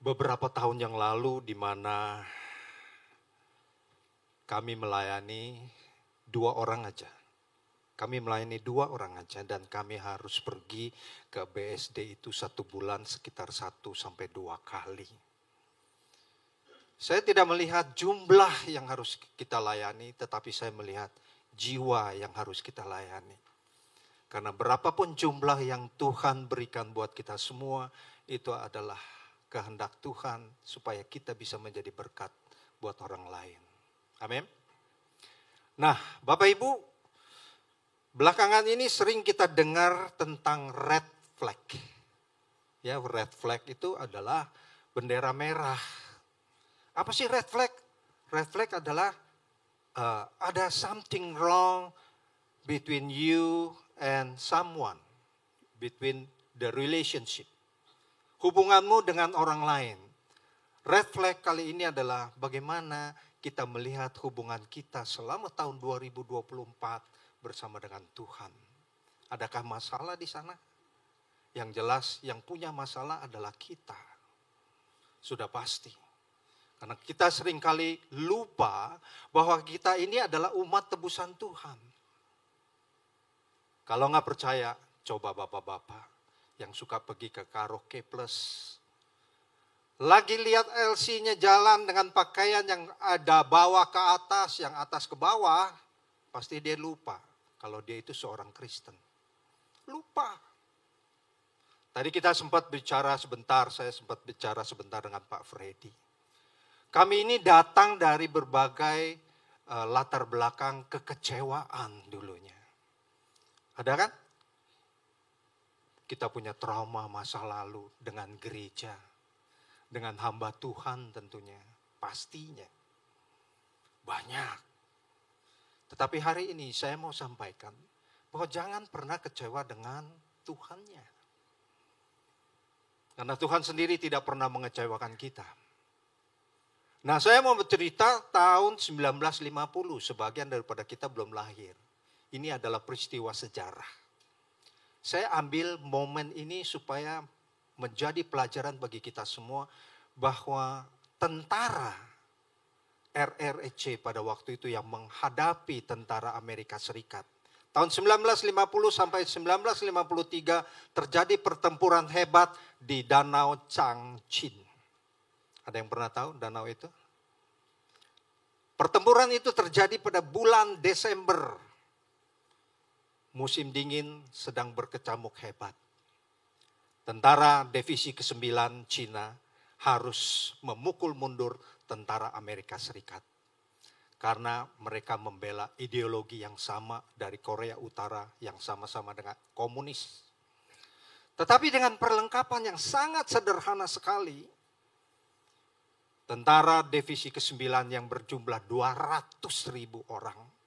Beberapa tahun yang lalu di mana kami melayani dua orang aja. Kami melayani dua orang aja dan kami harus pergi ke BSD itu 1 bulan sekitar 1-2 kali. Saya tidak melihat jumlah yang harus kita layani, tetapi saya melihat jiwa yang harus kita layani. Karena berapapun jumlah yang Tuhan berikan buat kita semua, itu adalah kehendak Tuhan supaya kita bisa menjadi berkat buat orang lain. Amin. Nah, Bapak Ibu, belakangan ini sering kita dengar tentang red flag. Ya, red flag itu adalah bendera merah. Apa sih red flag? Red flag adalah ada something wrong between you and someone, between the relationship. Hubunganmu dengan orang lain. Red flag kali ini adalah bagaimana kita melihat hubungan kita selama tahun 2024 bersama dengan Tuhan. Adakah masalah di sana? Yang jelas yang punya masalah adalah kita. Sudah pasti. Karena kita seringkali lupa bahwa kita ini adalah umat tebusan Tuhan. Kalau nggak percaya, coba bapak-bapak yang suka pergi ke karaoke plus. Lagi lihat LC-nya jalan dengan pakaian yang ada bawah ke atas, yang atas ke bawah, pasti dia lupa kalau dia itu seorang Kristen. Lupa. Tadi kita sempat bicara sebentar, saya sempat bicara sebentar dengan Pak Freddy. Kami ini datang dari berbagai latar belakang kekecewaan dulunya. Ada kan? Kita punya trauma masa lalu dengan gereja, dengan hamba Tuhan tentunya, pastinya. Banyak. Tetapi hari ini saya mau sampaikan bahwa jangan pernah kecewa dengan Tuhannya. Karena Tuhan sendiri tidak pernah mengecewakan kita. Nah, saya mau bercerita tahun 1950, sebagian daripada kita belum lahir. Ini adalah peristiwa sejarah. Saya ambil momen ini supaya menjadi pelajaran bagi kita semua bahwa tentara RRC pada waktu itu yang menghadapi tentara Amerika Serikat. Tahun 1950 sampai 1953 terjadi pertempuran hebat di Danau Changchin. Ada yang pernah tahu danau itu? Pertempuran itu terjadi pada bulan Desember. Musim dingin sedang berkecamuk hebat. Tentara divisi ke-9 Cina harus memukul mundur tentara Amerika Serikat. Karena mereka membela ideologi yang sama dari Korea Utara yang sama-sama dengan komunis. Tetapi dengan perlengkapan yang sangat sederhana sekali, tentara divisi ke-9 yang berjumlah 200.000 orang,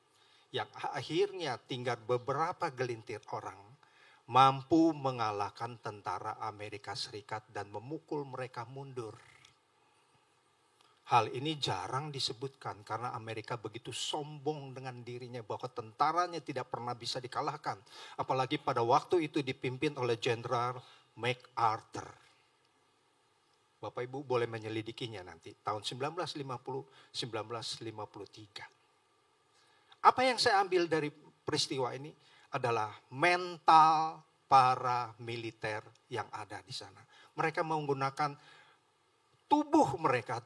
yang akhirnya tinggal beberapa gelintir orang, mampu mengalahkan tentara Amerika Serikat dan memukul mereka mundur. Hal ini jarang disebutkan karena Amerika begitu sombong dengan dirinya bahwa tentaranya tidak pernah bisa dikalahkan. Apalagi pada waktu itu dipimpin oleh Jenderal MacArthur. Bapak Ibu boleh menyelidikinya nanti, tahun 1950-1953. Apa yang saya ambil dari peristiwa ini adalah mental para militer yang ada di sana. Mereka menggunakan tubuh mereka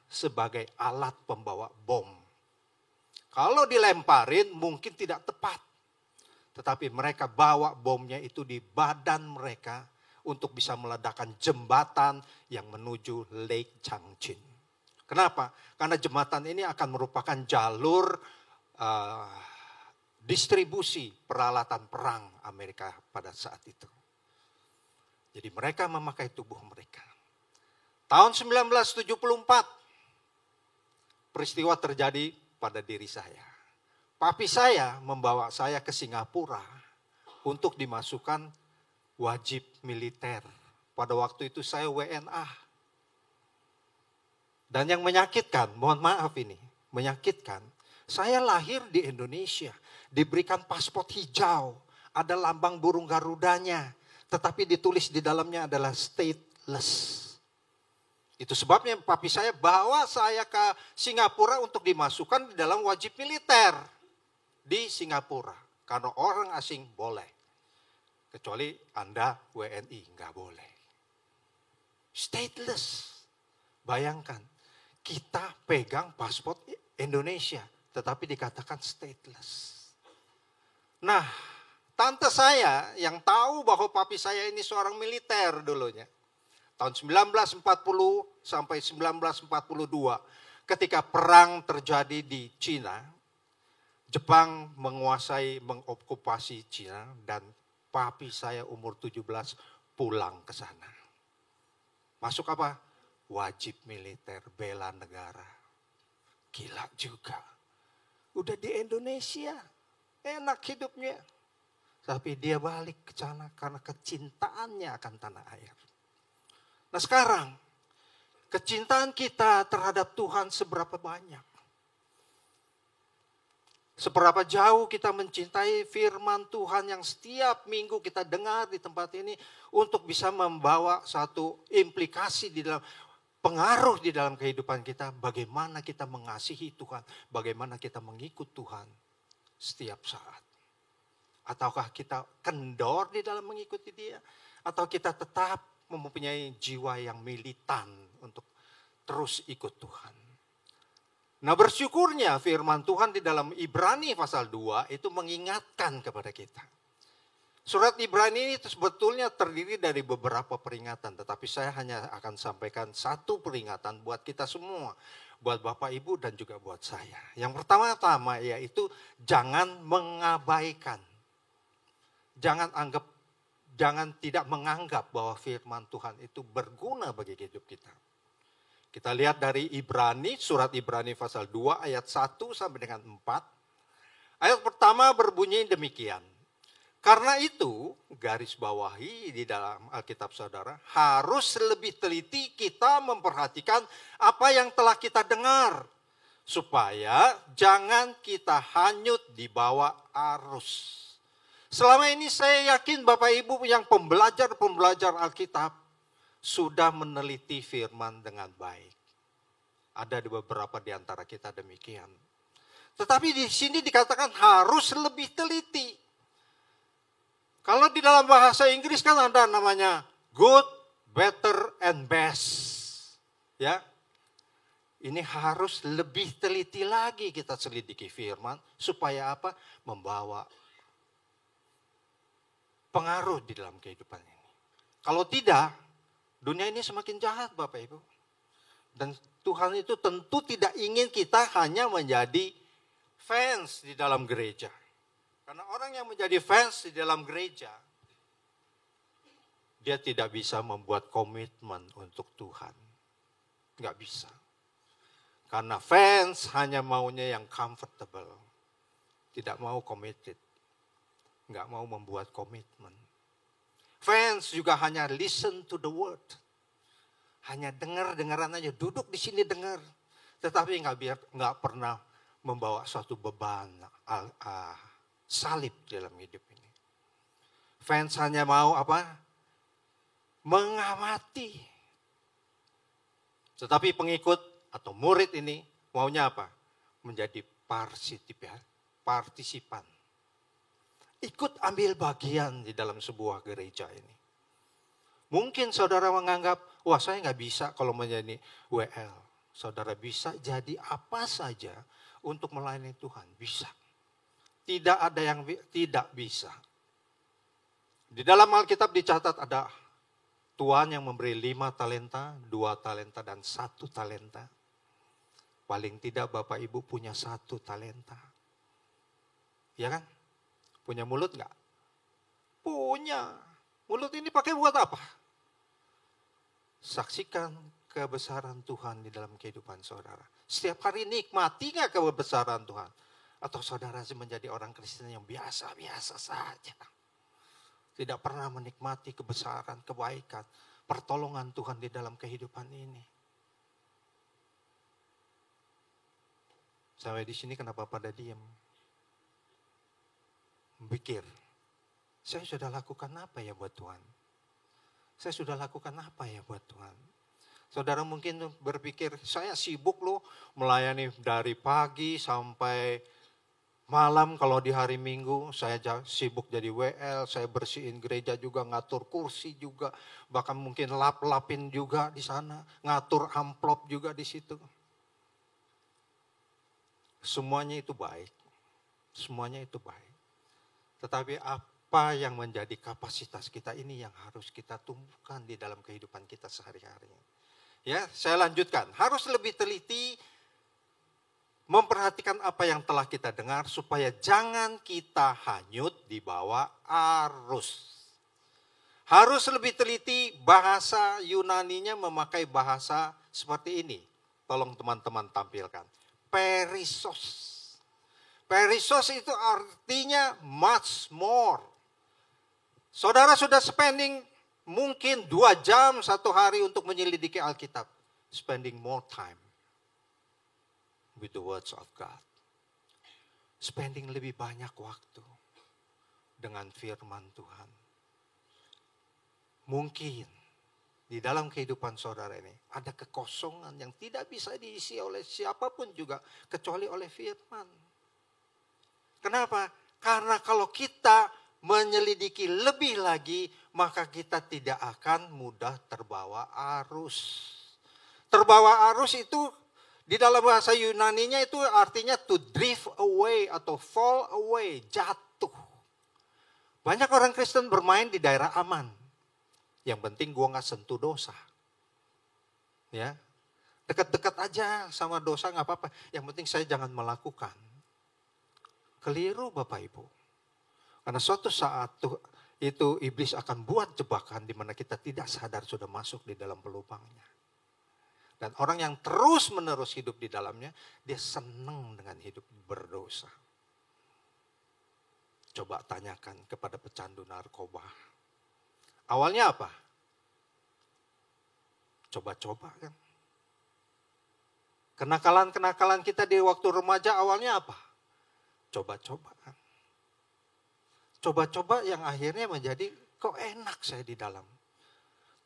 sebagai alat pembawa bom. Kalau dilemparin mungkin tidak tepat. Tetapi mereka bawa bomnya itu di badan mereka untuk bisa meledakkan jembatan yang menuju Lake Changchin. Kenapa? Karena jembatan ini akan merupakan jalur distribusi peralatan perang Amerika pada saat itu. Jadi mereka memakai tubuh mereka. Tahun 1974, peristiwa terjadi pada diri saya. Papi saya membawa saya ke Singapura untuk dimasukkan wajib militer. Pada waktu itu saya WNA. Dan yang menyakitkan, mohon maaf ini, menyakitkan. Saya lahir di Indonesia, diberikan paspor hijau, ada lambang burung garudanya, tetapi ditulis di dalamnya adalah stateless. Itu sebabnya papi saya bawa saya ke Singapura untuk dimasukkan di dalam wajib militer di Singapura. Karena orang asing boleh. Kecuali Anda WNI, nggak boleh. Stateless. Bayangkan, kita pegang paspor Indonesia, tetapi dikatakan stateless. Nah, tante saya yang tahu bahwa papi saya ini seorang militer dulunya. Tahun 1940 sampai 1942, ketika perang terjadi di Cina, Jepang menguasai, mengokupasi Cina, dan papi saya umur 17 pulang ke sana. Masuk apa? Wajib militer, bela negara. Gila juga. Udah di Indonesia, enak hidupnya. Tapi dia balik ke sana karena kecintaannya akan tanah air. Nah sekarang, kecintaan kita terhadap Tuhan seberapa banyak? Seberapa jauh kita mencintai firman Tuhan yang setiap minggu kita dengar di tempat ini untuk bisa membawa satu implikasi di dalam pengaruh di dalam kehidupan kita. Bagaimana kita mengasihi Tuhan, bagaimana kita mengikut Tuhan setiap saat. Ataukah kita kendor di dalam mengikuti Dia, atau kita tetap mempunyai jiwa yang militan untuk terus ikut Tuhan. Nah bersyukurnya firman Tuhan di dalam Ibrani pasal 2 itu mengingatkan kepada kita. Surat Ibrani itu sebetulnya terdiri dari beberapa peringatan. Tetapi saya hanya akan sampaikan satu peringatan buat kita semua. Buat Bapak Ibu dan juga buat saya. Yang pertama-tama yaitu jangan mengabaikan. Jangan tidak menganggap bahwa firman Tuhan itu berguna bagi hidup kita. Kita lihat dari Ibrani, surat Ibrani pasal 2 ayat 1 sampai dengan 4. Ayat pertama berbunyi demikian. Karena itu, garis bawahi di dalam Alkitab saudara, harus lebih teliti kita memperhatikan apa yang telah kita dengar. Supaya jangan kita hanyut di bawah arus. Selama ini saya yakin Bapak Ibu yang pembelajar Alkitab sudah meneliti firman dengan baik. Ada di beberapa di antara kita demikian. Tetapi di sini dikatakan harus lebih teliti. Kalau di dalam bahasa Inggris kan ada namanya good, better, and best. Ya, ini harus lebih teliti lagi kita selidiki firman. Supaya apa? Membawa pengaruh di dalam kehidupan ini. Kalau tidak, dunia ini semakin jahat Bapak Ibu. Dan Tuhan itu tentu tidak ingin kita hanya menjadi fans di dalam gereja. Karena orang yang menjadi fans di dalam gereja, dia tidak bisa membuat komitmen untuk Tuhan. Nggak bisa. Karena fans hanya maunya yang comfortable. Tidak mau committed. Nggak mau membuat komitmen. Fans juga hanya listen to the word. Hanya dengaran aja, duduk di sini dengar. Tetapi nggak pernah membawa suatu beban salib dalam hidup ini. Fans hanya mau apa? Mengamati. Tetapi pengikut atau murid ini maunya apa? Menjadi partisipan. Ikut ambil bagian di dalam sebuah gereja ini. Mungkin saudara menganggap, wah saya nggak bisa kalau menjadi WL. Saudara bisa jadi apa saja untuk melayani Tuhan, bisa. Tidak ada yang tidak bisa. Di dalam Alkitab dicatat ada Tuhan yang memberi 5 talenta, 2 talenta, dan 1 talenta. Paling tidak Bapak Ibu punya 1 talenta. Ya kan? Punya mulut enggak? Punya. Mulut ini pakai buat apa? Saksikan kebesaran Tuhan di dalam kehidupan saudara. Setiap hari nikmati enggak kebesaran Tuhan? Atau saudara menjadi orang Kristen yang biasa-biasa saja. Tidak pernah menikmati kebesaran, kebaikan, pertolongan Tuhan di dalam kehidupan ini. Sampai di sini kenapa pada diam? Pikir, saya sudah lakukan apa ya buat Tuhan? Saya sudah lakukan apa ya buat Tuhan? Saudara mungkin berpikir, saya sibuk loh melayani dari pagi sampai malam. Kalau di hari Minggu saya sibuk jadi WL, saya bersihin gereja juga, ngatur kursi juga, bahkan mungkin lap-lapin juga di sana, ngatur amplop juga di situ. Semuanya itu baik, semuanya itu baik. Tetapi apa yang menjadi kapasitas kita ini yang harus kita tumbuhkan di dalam kehidupan kita sehari-hari. Ya, saya lanjutkan. Harus lebih teliti memperhatikan apa yang telah kita dengar supaya jangan kita hanyut di bawah arus. Harus lebih teliti, bahasa Yunaninya memakai bahasa seperti ini. Tolong teman-teman tampilkan. Perisos. Perisos itu artinya much more. Saudara sudah spending mungkin 2 jam 1 hari untuk menyelidiki Alkitab. Spending more time with the words of God. Spending lebih banyak waktu dengan firman Tuhan. Mungkin di dalam kehidupan saudara ini ada kekosongan yang tidak bisa diisi oleh siapapun juga kecuali oleh firman. Kenapa? Karena kalau kita menyelidiki lebih lagi, maka kita tidak akan mudah terbawa arus. Terbawa arus itu di dalam bahasa Yunaninya itu artinya to drift away atau fall away, jatuh. Banyak orang Kristen bermain di daerah aman. Yang penting gua gak sentuh dosa. Ya, dekat-dekat aja sama dosa gak apa-apa. Yang penting saya jangan melakukan. Keliru Bapak Ibu. Karena suatu saat itu iblis akan buat jebakan di mana kita tidak sadar sudah masuk di dalam pelubangnya. Dan orang yang terus menerus hidup di dalamnya, dia senang dengan hidup berdosa. Coba tanyakan kepada pecandu narkoba. Awalnya apa? Coba-coba kan. Kenakalan-kenakalan kita di waktu remaja awalnya apa? Coba-coba kan. Coba-coba yang akhirnya menjadi kok enak saya di dalam.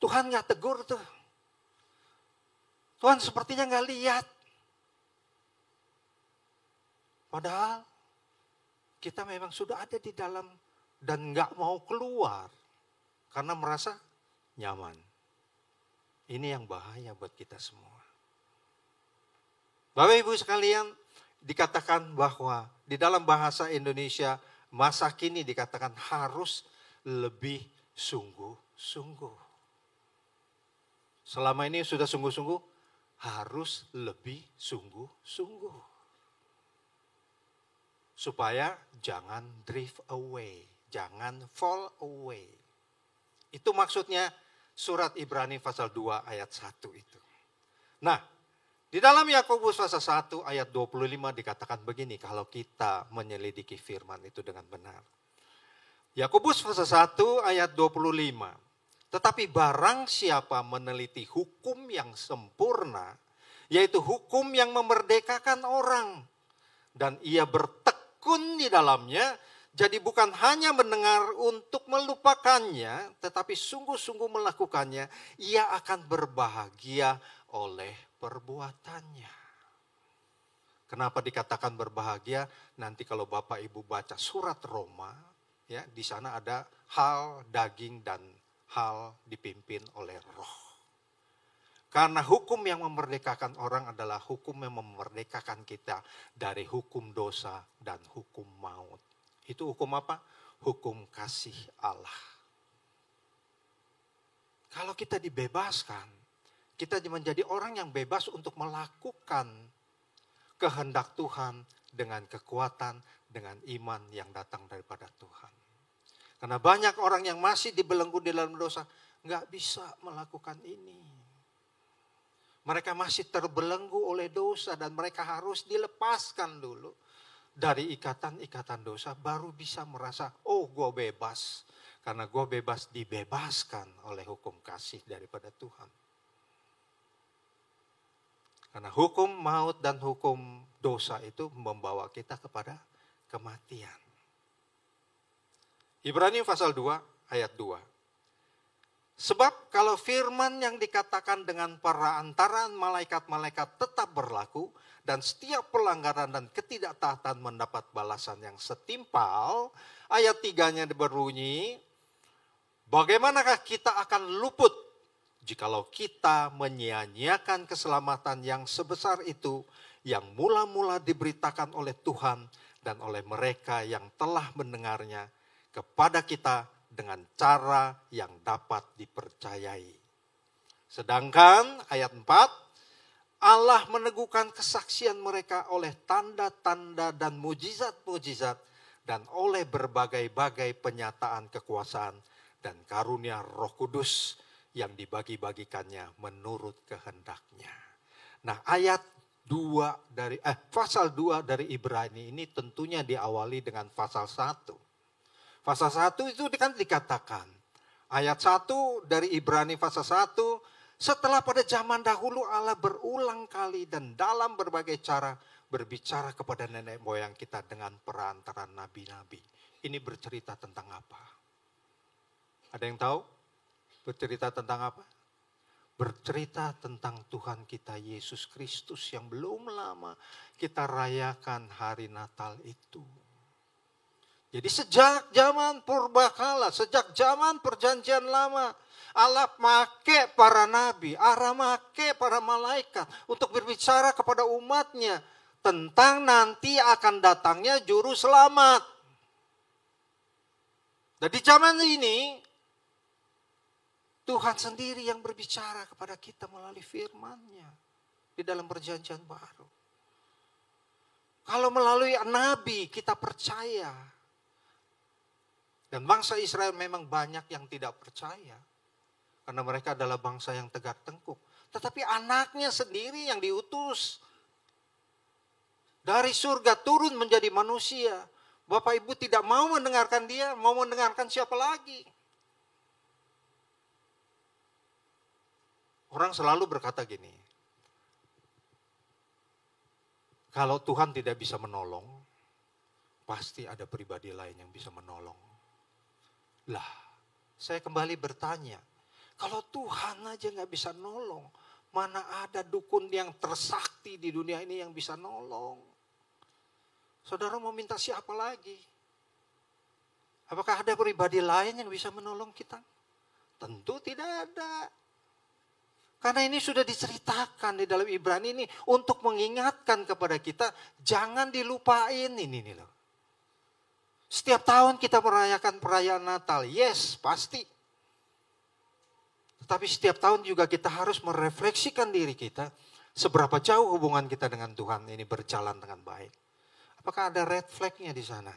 Tuhan gak tegur tuh. Tuhan sepertinya gak lihat. Padahal kita memang sudah ada di dalam dan gak mau keluar. Karena merasa nyaman. Ini yang bahaya buat kita semua. Bapak Ibu sekalian, dikatakan bahwa di dalam bahasa Indonesia masa kini dikatakan harus lebih sungguh-sungguh. Selama ini sudah sungguh-sungguh, harus lebih sungguh-sungguh. Supaya jangan drift away, jangan fall away. Itu maksudnya surat Ibrani pasal 2 ayat 1 itu. Nah, di dalam Yakobus pasal 1 ayat 25 dikatakan begini, kalau kita menyelidiki firman itu dengan benar. Yakobus pasal 1 ayat 25. Tetapi barang siapa meneliti hukum yang sempurna, yaitu hukum yang memerdekakan orang, dan ia bertekun di dalamnya, jadi bukan hanya mendengar untuk melupakannya, tetapi sungguh-sungguh melakukannya, ia akan berbahagia oleh perbuatannya. Kenapa dikatakan berbahagia? Nanti kalau Bapak Ibu baca surat Roma, ya di sana ada hal daging dan hal dipimpin oleh roh. Karena hukum yang memerdekakan orang adalah hukum yang memerdekakan kita dari hukum dosa dan hukum maut. Itu hukum apa? Hukum kasih Allah. Kalau kita dibebaskan, kita menjadi orang yang bebas untuk melakukan kehendak Tuhan dengan kekuatan, dengan iman yang datang daripada Tuhan. Karena banyak orang yang masih dibelenggu di dalam dosa, nggak bisa melakukan ini. Mereka masih terbelenggu oleh dosa dan mereka harus dilepaskan dulu dari ikatan-ikatan dosa, baru bisa merasa, oh gue bebas. Karena gue bebas dibebaskan oleh hukum kasih daripada Tuhan. Karena hukum maut dan hukum dosa itu membawa kita kepada kematian. Ibrani pasal 2 ayat 2. Sebab kalau firman yang dikatakan dengan perantaraan malaikat-malaikat tetap berlaku, dan setiap pelanggaran dan ketidaktaatan mendapat balasan yang setimpal, ayat 3-nya berbunyi, bagaimanakah kita akan luput jikalau kita menyia-nyiakan keselamatan yang sebesar itu, yang mula-mula diberitakan oleh Tuhan dan oleh mereka yang telah mendengarnya kepada kita dengan cara yang dapat dipercayai. Sedangkan ayat 4, Allah meneguhkan kesaksian mereka oleh tanda-tanda dan mujizat-mujizat dan oleh berbagai-bagai penyataan kekuasaan dan karunia Roh Kudus yang dibagi-bagikannya menurut kehendaknya. Nah, pasal 2 dari Ibrani ini tentunya diawali dengan pasal 1. Pasal 1 itu kan dikatakan, ayat 1 dari Ibrani pasal 1, setelah pada zaman dahulu Allah berulang kali dan dalam berbagai cara berbicara kepada nenek moyang kita dengan perantaraan nabi-nabi. Ini bercerita tentang apa? Ada yang tahu? Bercerita tentang apa? Bercerita tentang Tuhan kita Yesus Kristus yang belum lama kita rayakan hari Natal itu. Jadi sejak zaman purbakala, sejak zaman perjanjian lama, Allah make para nabi, Allah make para malaikat untuk berbicara kepada umatnya tentang nanti akan datangnya juru selamat. Dan di zaman ini, Tuhan sendiri yang berbicara kepada kita melalui firman-Nya di dalam perjanjian baru. Kalau melalui nabi kita percaya. Dan bangsa Israel memang banyak yang tidak percaya. Karena mereka adalah bangsa yang tegak tengkuk. Tetapi anaknya sendiri yang diutus. Dari surga turun menjadi manusia. Bapak Ibu tidak mau mendengarkan dia, mau mendengarkan siapa lagi? Orang selalu berkata gini. Kalau Tuhan tidak bisa menolong, pasti ada pribadi lain yang bisa menolong. Lah, saya kembali bertanya, kalau Tuhan aja gak bisa nolong, mana ada dukun yang tersakti di dunia ini yang bisa nolong? Saudara mau minta siapa lagi? Apakah ada pribadi lain yang bisa menolong kita? Tentu tidak ada. Karena ini sudah diceritakan di dalam Ibrani ini untuk mengingatkan kepada kita, jangan dilupain ini nih loh. Setiap tahun kita merayakan perayaan Natal, yes pasti. Tetapi setiap tahun juga kita harus merefleksikan diri kita, seberapa jauh hubungan kita dengan Tuhan ini berjalan dengan baik. Apakah ada red flag-nya di sana?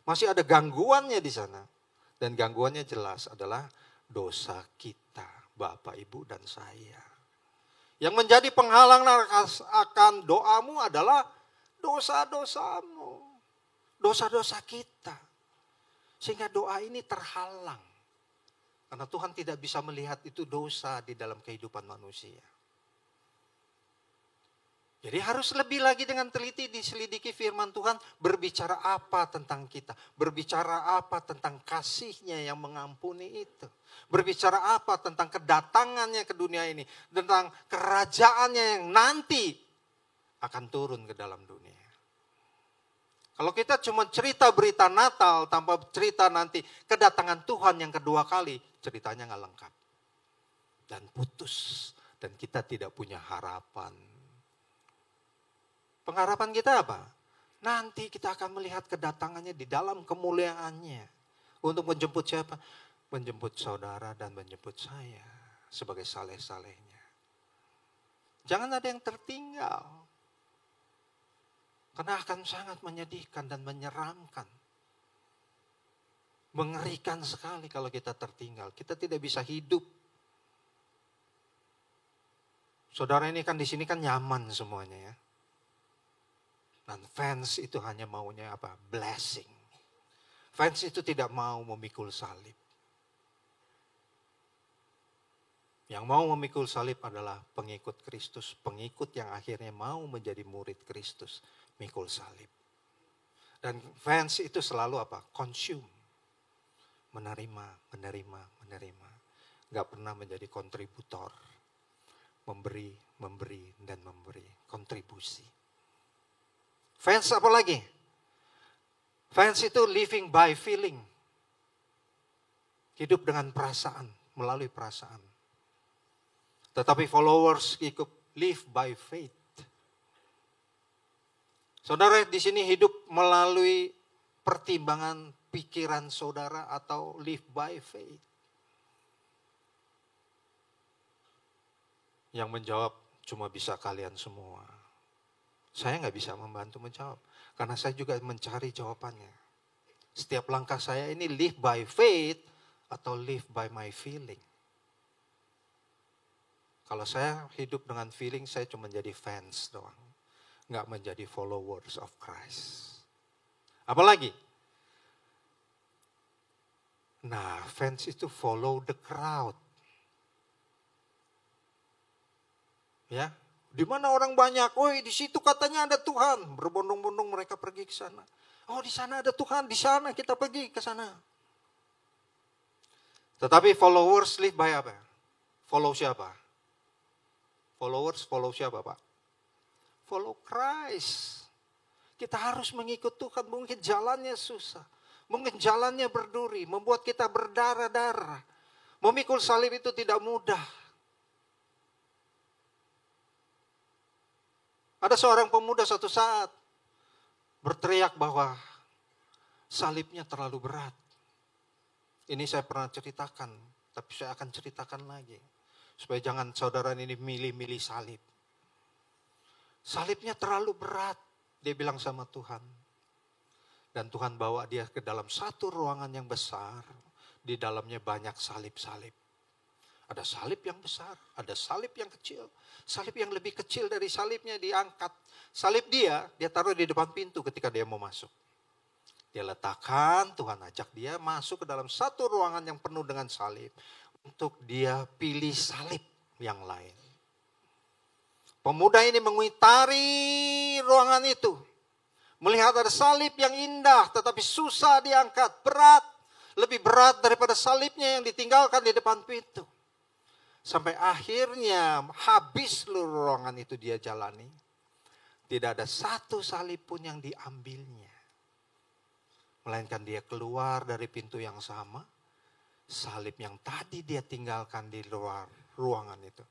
Masih ada gangguannya di sana. Dan gangguannya jelas adalah dosa kita, Bapak, Ibu, dan saya. Yang menjadi penghalang akan doamu adalah dosa-dosamu. Dosa-dosa kita. Sehingga doa ini terhalang. Karena Tuhan tidak bisa melihat itu dosa di dalam kehidupan manusia. Jadi harus lebih lagi dengan teliti diselidiki firman Tuhan. Berbicara apa tentang kita. Berbicara apa tentang kasih-Nya yang mengampuni itu. Berbicara apa tentang kedatangannya ke dunia ini. Tentang kerajaannya yang nanti akan turun ke dalam dunia. Kalau kita cuma cerita berita Natal tanpa cerita nanti kedatangan Tuhan yang kedua kali, ceritanya nggak lengkap. Dan putus. Dan kita tidak punya harapan. Pengharapan kita apa? Nanti kita akan melihat kedatangannya di dalam kemuliaannya. Untuk menjemput siapa? Menjemput saudara dan menjemput saya sebagai saleh-salehnya. Jangan ada yang tertinggal. Karena akan sangat menyedihkan dan menyeramkan. Mengerikan sekali kalau kita tertinggal. Kita tidak bisa hidup. Saudara ini kan di sini kan nyaman semuanya ya. Dan fans itu hanya maunya apa? Blessing. Fans itu tidak mau memikul salib. Yang mau memikul salib adalah pengikut Kristus. Pengikut yang akhirnya mau menjadi murid Kristus. Mikul salib. Dan fans itu selalu apa? Consume. Menerima. Nggak pernah menjadi kontributor. Memberi, dan memberi. Kontribusi. Fans apa lagi? Fans itu living by feeling. Hidup dengan perasaan, melalui perasaan. Tetapi followers ikut live by faith. Saudara di sini hidup melalui pertimbangan pikiran saudara atau live by faith. Yang menjawab cuma bisa kalian semua. Saya nggak bisa membantu menjawab. Karena saya juga mencari jawabannya. Setiap langkah saya ini live by faith atau live by my feeling. Kalau saya hidup dengan feeling, saya cuma jadi fans doang. Nggak menjadi followers of Christ. Apalagi? Nah, fans itu follow the crowd. Ya, di mana orang banyak, woi di situ katanya ada Tuhan, berbondong-bondong mereka pergi ke sana. Oh di sana ada Tuhan, di sana kita pergi ke sana. Tetapi followers live by apa? Follow siapa? Followers follow siapa Pak? Follow Christ. Kita harus mengikut Tuhan, mungkin jalannya susah. Mungkin jalannya berduri, membuat kita berdarah-darah. Memikul salib itu tidak mudah. Ada seorang pemuda satu saat berteriak bahwa salibnya terlalu berat. Ini saya pernah ceritakan, tapi saya akan ceritakan lagi. Supaya jangan saudara ini milih-milih salib. Salibnya terlalu berat, dia bilang sama Tuhan. Dan Tuhan bawa dia ke dalam satu ruangan yang besar. Di dalamnya banyak salib-salib. Ada salib yang besar, ada salib yang kecil. Salib yang lebih kecil dari salibnya diangkat. Salib dia taruh di depan pintu ketika dia mau masuk. Dia letakkan, Tuhan ajak dia masuk ke dalam satu ruangan yang penuh dengan salib. Untuk dia pilih salib yang lain. Pemuda ini mengitari ruangan itu. Melihat ada salib yang indah tetapi susah diangkat, berat. Lebih berat daripada salibnya yang ditinggalkan di depan pintu. Sampai akhirnya habis seluruh ruangan itu dia jalani. Tidak ada satu salib pun yang diambilnya. Melainkan dia keluar dari pintu yang sama. Salib yang tadi dia tinggalkan di luar ruangan itu.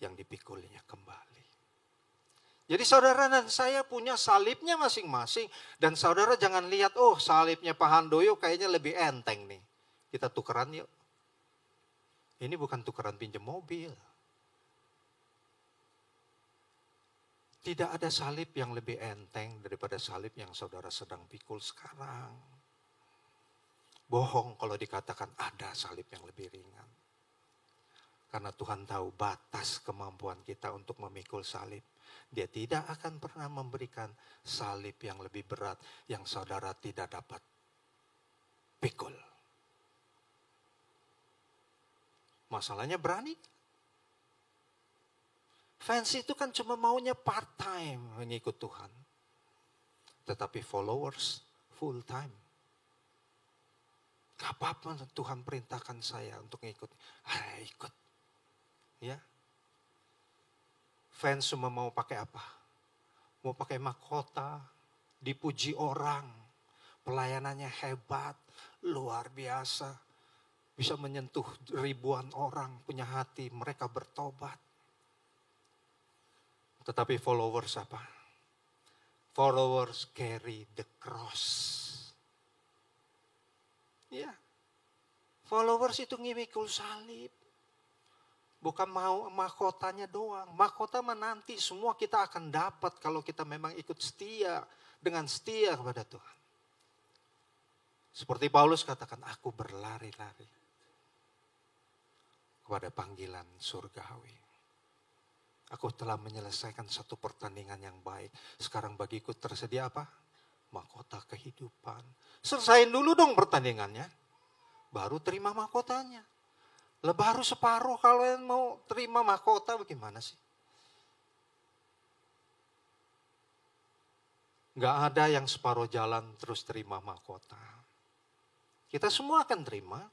Yang dipikulnya kembali. Jadi saudara dan saya punya salibnya masing-masing. Dan saudara jangan lihat, oh salibnya Pak Handoyo kayaknya lebih enteng nih. Kita tukeran yuk. Ini bukan tukeran pinjam mobil. Tidak ada salib yang lebih enteng daripada salib yang saudara sedang pikul sekarang. Bohong kalau dikatakan ada salib yang lebih ringan. Karena Tuhan tahu batas kemampuan kita untuk memikul salib. Dia tidak akan pernah memberikan salib yang lebih berat yang saudara tidak dapat pikul. Masalahnya berani. Fans itu kan cuma maunya part time mengikut Tuhan. Tetapi followers full time. Gak apa-apa Tuhan perintahkan saya untuk ngikut. Ikut. Ya. Fans cuma mau pakai apa? Mau pakai mahkota, dipuji orang, pelayanannya hebat, luar biasa. Bisa menyentuh ribuan orang punya hati, mereka bertobat. Tetapi followers apa? Followers carry the cross. Ya, followers itu ngimikul salib. Bukan mau mahkotanya doang. Mahkota mah nanti semua kita akan dapat kalau kita memang ikut setia. Dengan setia kepada Tuhan. Seperti Paulus katakan, aku berlari-lari kepada panggilan surgawi. Aku telah menyelesaikan satu pertandingan yang baik. Sekarang bagiku tersedia apa? Mahkota kehidupan. Selesain dulu dong pertandingannya. Baru terima mahkotanya. Lah baru separuh kalau yang mau terima mahkota bagaimana sih? Gak ada yang separuh jalan terus terima mahkota. Kita semua akan terima.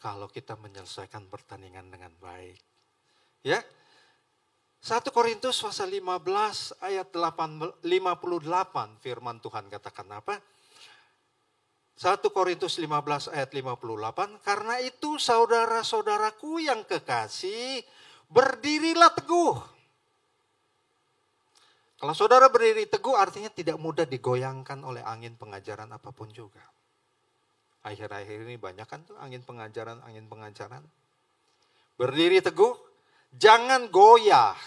kalau kita menyelesaikan pertandingan dengan baik. Ya. 1 Korintus pasal 15 ayat 58 firman Tuhan katakan apa? 1 Korintus 15 ayat 58, karena itu saudara-saudaraku yang kekasih, berdirilah teguh. Kalau saudara berdiri teguh artinya tidak mudah digoyangkan oleh angin pengajaran apapun juga. Akhir-akhir ini banyak kan tuh angin pengajaran. Berdiri teguh, jangan goyah.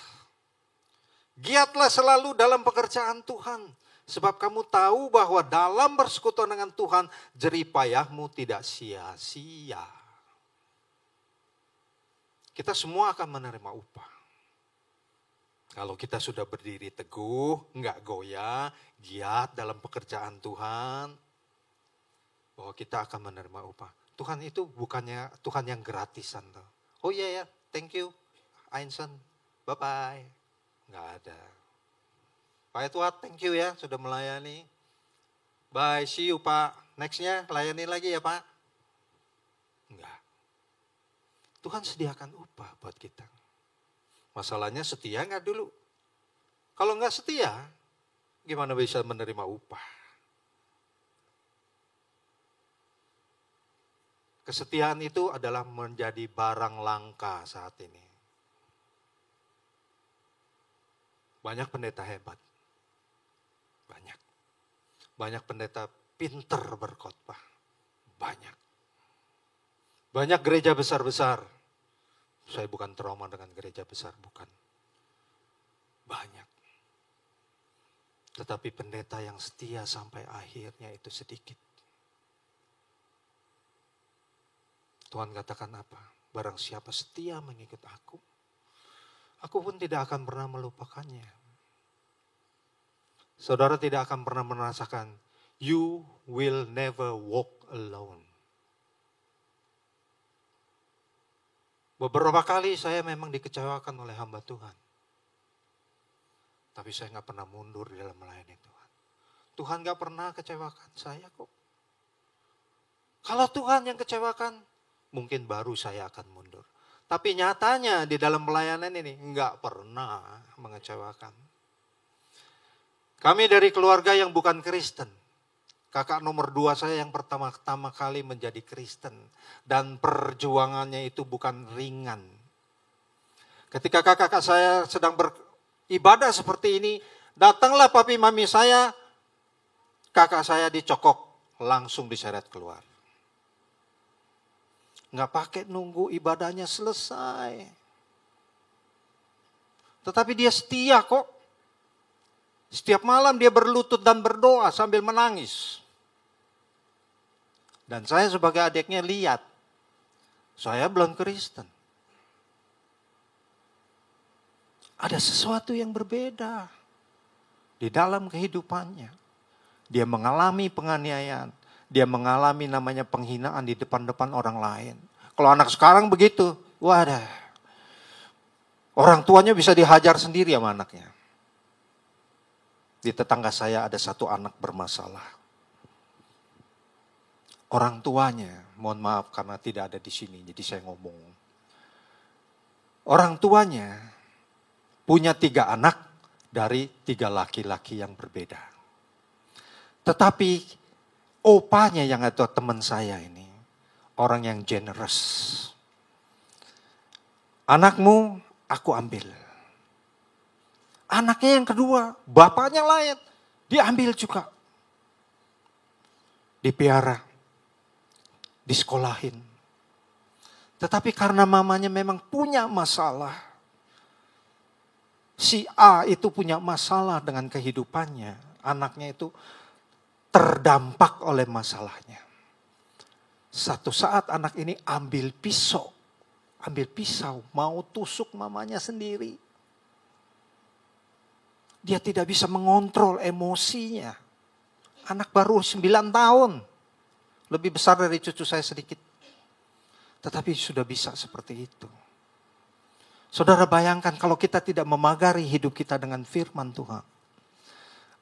Giatlah selalu dalam pekerjaan Tuhan. Sebab kamu tahu bahwa dalam persekutuan dengan Tuhan, jerih payahmu tidak sia-sia. Kita semua akan menerima upah. Kalau kita sudah berdiri teguh, enggak goyah, giat dalam pekerjaan Tuhan, bahwa kita akan menerima upah. Tuhan itu bukannya Tuhan yang gratisan. Oh iya ya, thank you, Einstein, bye-bye. Enggak ada. Pak Edward, thank you ya sudah melayani. Bye, see you Pak. Nextnya layani lagi ya Pak. Enggak. Tuhan sediakan upah buat kita. Masalahnya setia enggak dulu? Kalau enggak setia, gimana bisa menerima upah? Kesetiaan itu adalah menjadi barang langka saat ini. Banyak pendeta hebat. Banyak pendeta pinter berkhotbah. Banyak gereja besar-besar. Saya bukan trauma dengan gereja besar, bukan. Banyak. Tetapi pendeta yang setia sampai akhirnya itu sedikit. Tuhan katakan apa? Barang siapa setia mengikut aku pun tidak akan pernah melupakannya. Saudara tidak akan pernah merasakan, you will never walk alone. Beberapa kali saya memang dikecewakan oleh hamba Tuhan. Tapi saya gak pernah mundur di dalam melayani Tuhan. Tuhan gak pernah kecewakan saya kok. Kalau Tuhan yang kecewakan, mungkin baru saya akan mundur. Tapi nyatanya di dalam pelayanan ini gak pernah mengecewakan. Kami dari keluarga yang bukan Kristen. Kakak nomor 2 saya yang pertama kali menjadi Kristen. Dan perjuangannya itu bukan ringan. Ketika kakak saya sedang beribadah seperti ini, datanglah papi mami saya, kakak saya dicokok, langsung diseret keluar. Nggak pakai nunggu ibadahnya selesai. Tetapi dia setia kok. Setiap malam dia berlutut dan berdoa sambil menangis. Dan saya sebagai adiknya lihat, saya belum Kristen. Ada sesuatu yang berbeda di dalam kehidupannya. Dia mengalami penganiayaan. Dia mengalami namanya penghinaan di depan-depan orang lain. Kalau anak sekarang begitu, wadah. Orang tuanya bisa dihajar sendiri sama anaknya. Di tetangga saya ada satu anak bermasalah. Orang tuanya, mohon maaf karena tidak ada di sini, jadi saya ngomong. Orang tuanya punya 3 anak dari 3 laki-laki yang berbeda. Tetapi opanya yang itu teman saya ini, orang yang generous. Anakmu aku ambil. Anaknya yang kedua, bapaknya lain, diambil juga. Dipiara, disekolahin. Tetapi karena mamanya memang punya masalah. Si A itu punya masalah dengan kehidupannya. Anaknya itu terdampak oleh masalahnya. Satu saat anak ini ambil pisau, mau tusuk mamanya sendiri. Dia tidak bisa mengontrol emosinya. Anak baru 9 tahun. Lebih besar dari cucu saya sedikit. Tetapi sudah bisa seperti itu. Saudara bayangkan kalau kita tidak memagari hidup kita dengan firman Tuhan.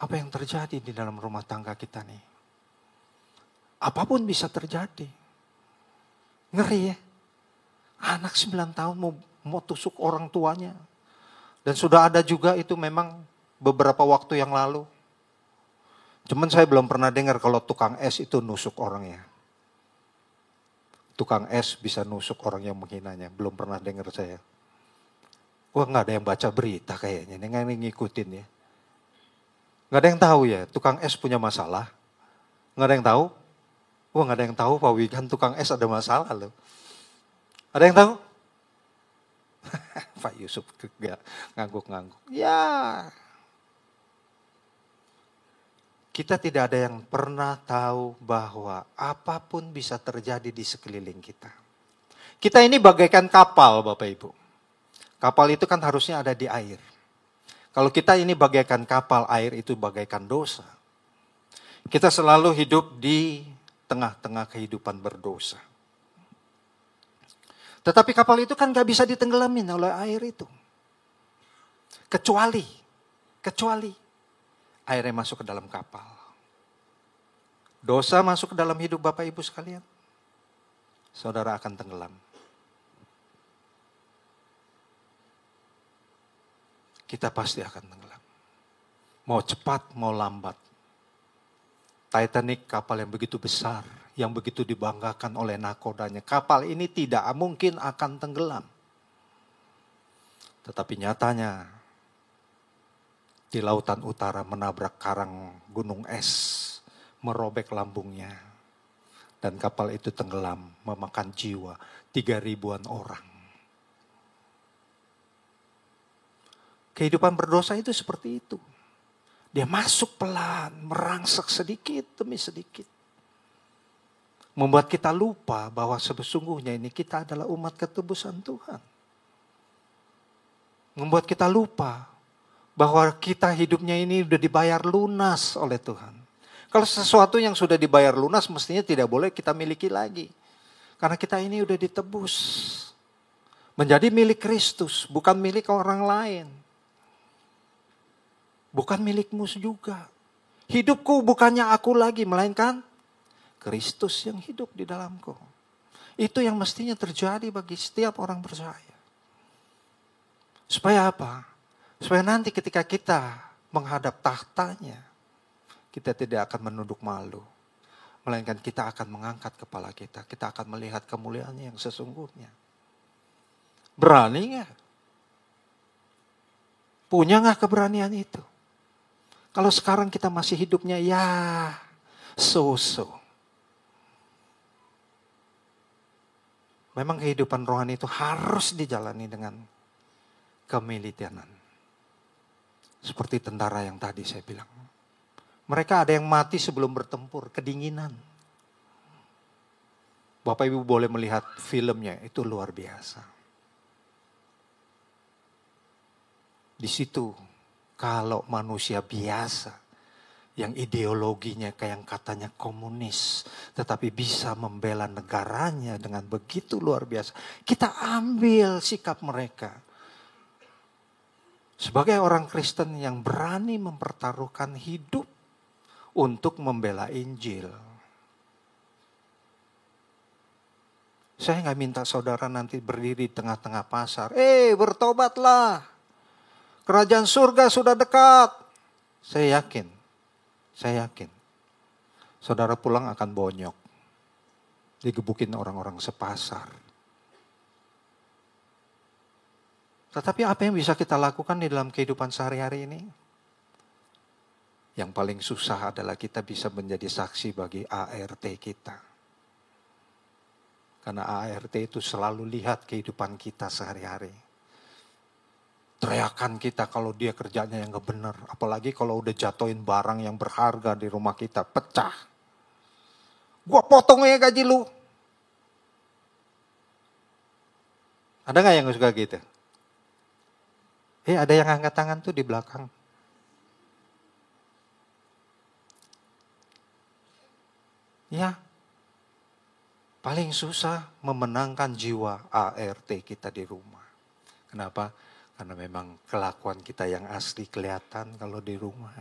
Apa yang terjadi di dalam rumah tangga kita nih? Apapun bisa terjadi. Ngeri ya. Anak 9 tahun mau tusuk orang tuanya. Dan sudah ada juga itu memang beberapa waktu yang lalu. Cuman saya belum pernah dengar kalau tukang es itu nusuk orangnya. Tukang es bisa nusuk orang yang menghinanya. Belum pernah dengar saya. Wah, nggak ada yang baca berita kayaknya. Nggak ada yang ngikutin ya. Nggak ada yang tahu ya, tukang es punya masalah. Nggak ada yang tahu. Wah, nggak ada yang tahu Pak Wigan tukang es ada masalah loh. Ada yang tahu? Pak Yusuf ngangguk-ngangguk. Ya, kita tidak ada yang pernah tahu bahwa apapun bisa terjadi di sekeliling kita. Kita ini bagaikan kapal Bapak Ibu. Kapal itu kan harusnya ada di air. Kalau kita ini bagaikan kapal, air itu bagaikan dosa. Kita selalu hidup di tengah-tengah kehidupan berdosa. Tetapi kapal itu kan gak bisa ditenggelamin oleh air itu. Kecuali airnya masuk ke dalam kapal. Dosa masuk ke dalam hidup Bapak Ibu sekalian. Saudara akan tenggelam. Kita pasti akan tenggelam. Mau cepat, mau lambat. Titanic kapal yang begitu besar, yang begitu dibanggakan oleh nakodanya. Kapal ini tidak mungkin akan tenggelam. Tetapi nyatanya di lautan utara menabrak karang gunung es, merobek lambungnya. Dan kapal itu tenggelam, memakan jiwa 3.000-an orang. Kehidupan berdosa itu seperti itu. Dia masuk pelan, merangsek sedikit demi sedikit. Membuat kita lupa bahwa sesungguhnya ini kita adalah umat ketebusan Tuhan. Membuat kita lupa bahwa kita hidupnya ini sudah dibayar lunas oleh Tuhan. Kalau sesuatu yang sudah dibayar lunas mestinya tidak boleh kita miliki lagi. Karena kita ini sudah ditebus. Menjadi milik Kristus, bukan milik orang lain. Bukan milikmu juga. Hidupku bukannya aku lagi, melainkan Kristus yang hidup di dalamku. Itu yang mestinya terjadi bagi setiap orang percaya. Supaya apa? Supaya nanti ketika kita menghadap tahtanya, kita tidak akan menunduk malu. Melainkan kita akan mengangkat kepala kita. Kita akan melihat kemuliaannya yang sesungguhnya. Berani gak? Punya gak keberanian itu? Kalau sekarang kita masih hidupnya ya so-so. Memang kehidupan rohani itu harus dijalani dengan kemilitenan. Seperti tentara yang tadi saya bilang. Mereka ada yang mati sebelum bertempur, kedinginan. Bapak Ibu boleh melihat filmnya, itu luar biasa. Di situ kalau manusia biasa yang ideologinya kayak yang katanya komunis, tetapi bisa membela negaranya dengan begitu luar biasa, kita ambil sikap mereka. Sebagai orang Kristen yang berani mempertaruhkan hidup untuk membela Injil. Saya gak minta saudara nanti berdiri di tengah-tengah pasar. Bertobatlah. Kerajaan surga sudah dekat. Saya yakin. Saudara pulang akan bonyok. Digebukin orang-orang sepasar. Tetapi apa yang bisa kita lakukan di dalam kehidupan sehari-hari ini? Yang paling susah adalah kita bisa menjadi saksi bagi ART kita. Karena ART itu selalu lihat kehidupan kita sehari-hari. Teriakan kita kalau dia kerjanya yang gak benar. Apalagi kalau udah jatuhin barang yang berharga di rumah kita. Pecah. Gua potong ya gaji lu. Ada gak yang suka gitu? Ada yang angkat tangan tuh di belakang. Ya. Paling susah memenangkan jiwa ART kita di rumah. Kenapa? Karena memang kelakuan kita yang asli kelihatan kalau di rumah.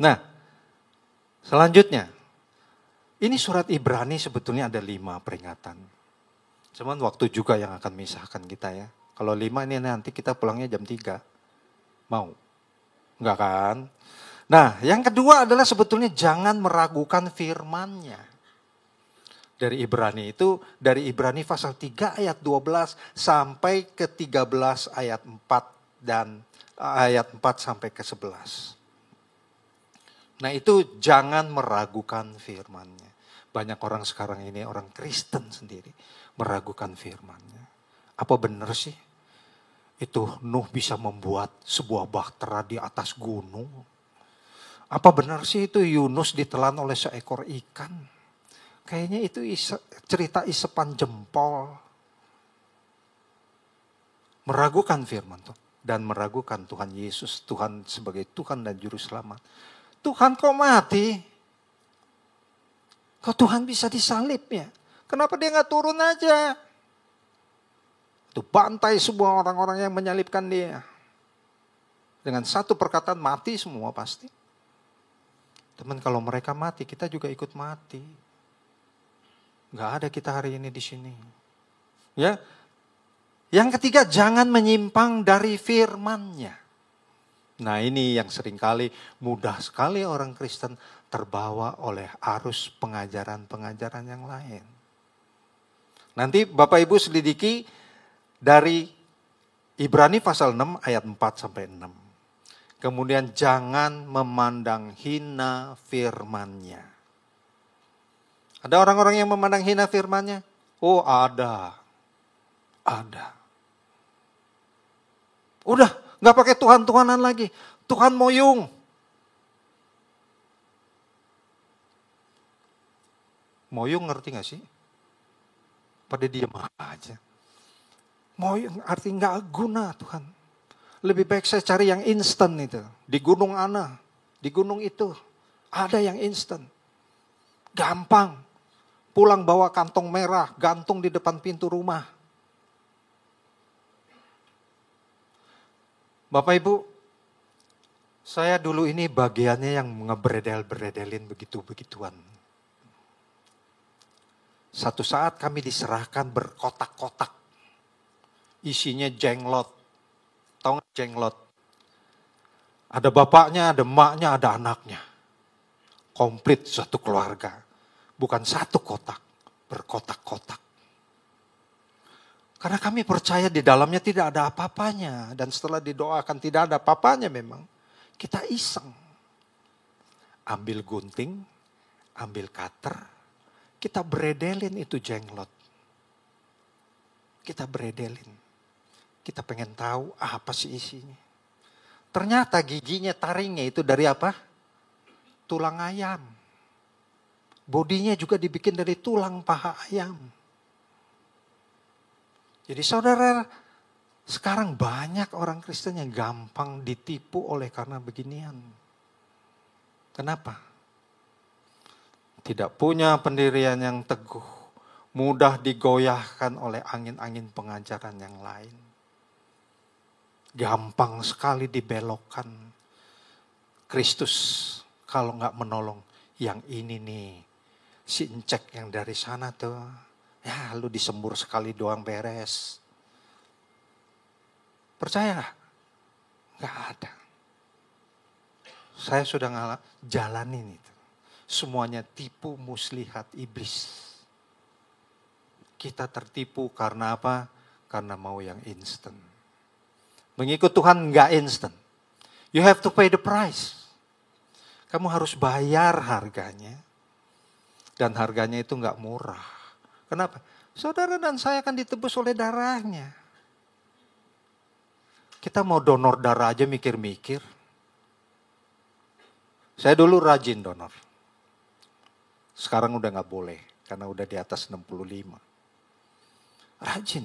Nah, selanjutnya. Ini surat Ibrani sebetulnya ada 5 peringatan. Cuman waktu juga yang akan misahkan kita ya. Kalau 5 ini nanti kita pulangnya jam 3. Mau? Enggak kan? Nah, yang kedua adalah sebetulnya jangan meragukan firman-Nya. Dari Ibrani itu, dari Ibrani pasal 3 ayat 12 sampai ke 13 ayat 4 dan ayat 4 sampai ke 11. Nah itu jangan meragukan firman-Nya. Banyak orang sekarang ini, orang Kristen sendiri, meragukan firman-Nya. Apa benar sih? Itu Nuh bisa membuat sebuah bahtera di atas gunung. Apa benar sih itu Yunus ditelan oleh seekor ikan? Kayaknya itu cerita isepan jempol. Meragukan firman Tuhan. Dan meragukan Tuhan Yesus, Tuhan sebagai Tuhan dan Juru Selamat. Tuhan kok mati? Kok Tuhan bisa disalib ya? Kenapa dia gak turun aja? Itu bantai semua orang-orang yang menyalibkan dia. Dengan satu perkataan mati semua pasti. Teman, kalau mereka mati, kita juga ikut mati. Gak ada kita hari ini di sini. Ya. Yang ketiga, jangan menyimpang dari firman-Nya. Nah ini yang seringkali mudah sekali orang Kristen terbawa oleh arus pengajaran-pengajaran yang lain. Nanti Bapak Ibu selidiki dari Ibrani pasal 6 ayat 4 sampai 6. Kemudian jangan memandang hina firman-Nya. Ada orang-orang yang memandang hina firman-Nya? Oh ada. Ada. Udah, gak pakai Tuhan-Tuhanan lagi. Tuhan moyung. Moyung ngerti gak sih? Pada diam aja. Moyung arti gak guna Tuhan. Lebih baik saya cari yang instan itu. Di gunung Ana. Di gunung itu. Ada yang instan. Gampang. Pulang bawa kantong merah. Gantung di depan pintu rumah. Bapak Ibu, saya dulu ini bagiannya yang ngebredel-bredelin begitu-begituan. Satu saat kami diserahkan berkotak-kotak. Isinya jenglot. Tahu nggak jenglot? Ada bapaknya, ada emaknya, ada anaknya. Komplit satu keluarga. Bukan satu kotak, berkotak-kotak. Karena kami percaya di dalamnya tidak ada apa-apanya. Dan setelah didoakan tidak ada apa-apanya memang. Kita iseng. Ambil gunting, ambil cutter. Kita bredelin itu jenglot. Kita bredelin. Kita pengen tahu apa sih isinya. Ternyata giginya, taringnya itu dari apa? Tulang ayam. Bodinya juga dibikin dari tulang paha ayam. Jadi saudara, sekarang banyak orang Kristen yang gampang ditipu oleh karena beginian. Kenapa? Tidak punya pendirian yang teguh, mudah digoyahkan oleh angin-angin pengajaran yang lain. Gampang sekali dibelokkan. Kristus kalau nggak menolong, yang ini nih, si encek yang dari sana tuh. Ya lu disembur sekali doang beres. Percaya gak? Gak ada. Saya sudah jalanin itu. Semuanya tipu muslihat iblis. Kita tertipu karena apa? Karena mau yang instan. Mengikut Tuhan gak instan. You have to pay the price. Kamu harus bayar harganya. Dan harganya itu gak murah. Kenapa? Saudara dan saya akan ditebus oleh darahnya. Kita mau donor darah aja mikir-mikir. Saya dulu rajin donor. Sekarang udah gak boleh. Karena udah di atas 65. Rajin.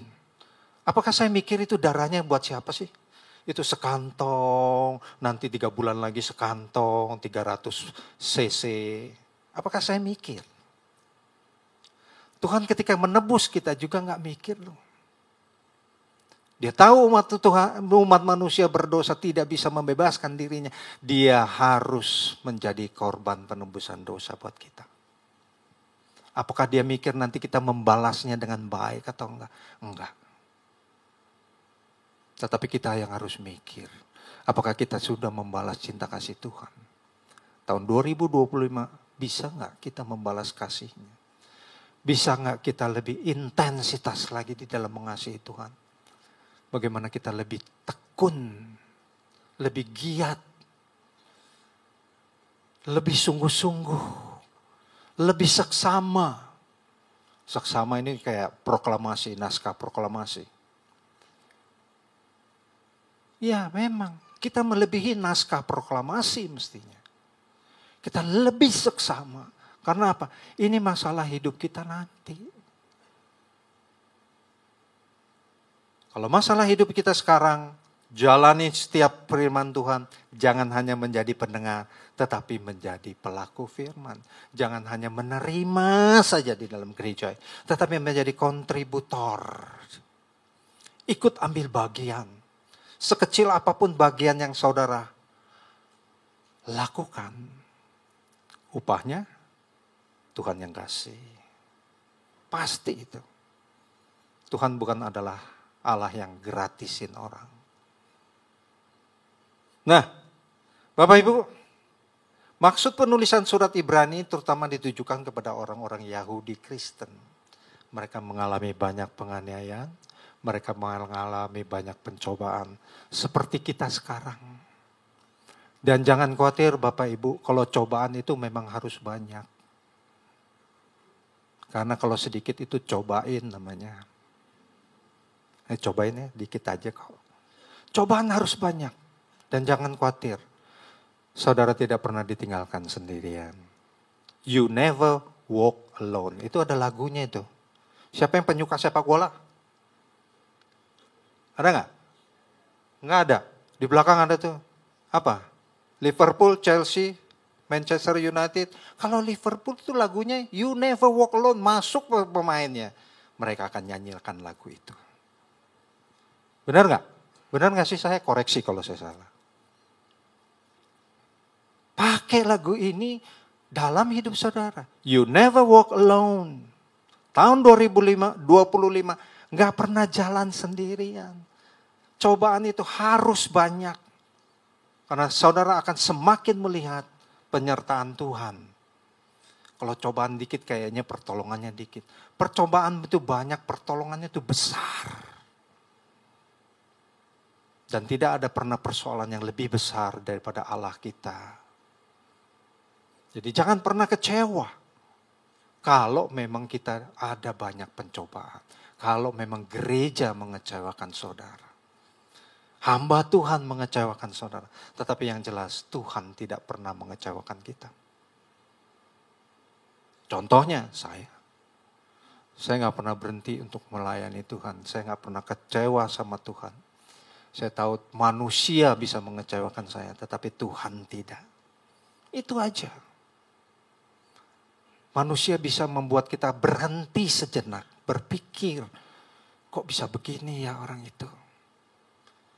Apakah saya mikir itu darahnya buat siapa sih? Itu sekantong. Nanti 3 bulan lagi sekantong. 300 cc. Apakah saya mikir? Tuhan ketika menebus kita juga gak mikir loh. Dia tahu umat manusia berdosa tidak bisa membebaskan dirinya. Dia harus menjadi korban penebusan dosa buat kita. Apakah dia mikir nanti kita membalasnya dengan baik atau enggak? Enggak. Tetapi kita yang harus mikir, apakah kita sudah membalas cinta kasih Tuhan? Tahun 2025 bisa enggak kita membalas kasihnya? Bisa enggak kita lebih intensitas lagi di dalam mengasihi Tuhan? Bagaimana kita lebih tekun, lebih giat, lebih sungguh-sungguh, lebih seksama. Seksama ini kayak proklamasi, naskah proklamasi. Ya memang, kita melebihi naskah proklamasi mestinya. Kita lebih seksama. Karena apa? Ini masalah hidup kita nanti. Kalau masalah hidup kita sekarang, jalani setiap firman Tuhan. Jangan hanya menjadi pendengar, tetapi menjadi pelaku firman. Jangan hanya menerima saja di dalam gereja, tetapi menjadi kontributor. Ikut ambil bagian. Sekecil apapun bagian yang saudara lakukan, upahnya Tuhan yang kasih. Pasti itu. Tuhan bukan adalah Allah yang gratisin orang. Nah, Bapak Ibu, maksud penulisan surat Ibrani terutama ditujukan kepada orang-orang Yahudi Kristen. Mereka mengalami banyak penganiayaan, mereka mengalami banyak pencobaan seperti kita sekarang. Dan jangan khawatir Bapak Ibu, kalau cobaan itu memang harus banyak. Karena kalau sedikit itu cobain namanya. Cobain ya, dikit aja kok. Cobaan harus banyak. Dan jangan khawatir, saudara tidak pernah ditinggalkan sendirian. You never walk alone. Itu ada lagunya itu. Siapa yang penyuka sepak bola? Ada nggak? Nggak ada. Di belakang ada tuh. Apa? Liverpool, Chelsea, Manchester United. Kalau Liverpool itu lagunya You Never Walk Alone. Masuk pemainnya. Mereka akan nyanyikan lagu itu. Benar nggak? Benar nggak sih? Saya koreksi kalau saya salah. Pakai lagu ini dalam hidup saudara. You never walk alone. Tahun 2025 nggak pernah jalan sendirian. Cobaan itu harus banyak. Karena saudara akan semakin melihat penyertaan Tuhan. Kalau cobaan dikit kayaknya pertolongannya dikit. Percobaan itu banyak, pertolongannya itu besar. Dan tidak ada pernah persoalan yang lebih besar daripada Allah kita. Jadi jangan pernah kecewa. Kalau memang kita ada banyak pencobaan. Kalau memang gereja mengecewakan saudara. Hamba Tuhan mengecewakan saudara. Tetapi yang jelas Tuhan tidak pernah mengecewakan kita. Contohnya saya. Saya gak pernah berhenti untuk melayani Tuhan. Saya gak pernah kecewa sama Tuhan. Saya tahu manusia bisa mengecewakan saya. Tetapi Tuhan tidak. Itu aja. Manusia bisa membuat kita berhenti sejenak. Berpikir. Kok bisa begini ya orang itu.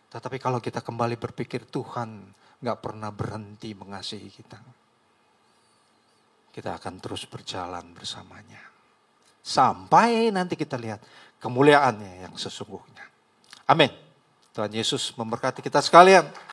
Tetapi kalau kita kembali berpikir Tuhan gak pernah berhenti mengasihi kita. Kita akan terus berjalan bersamanya. Sampai nanti kita lihat kemuliaannya yang sesungguhnya. Amin. Tuhan Yesus memberkati kita sekalian.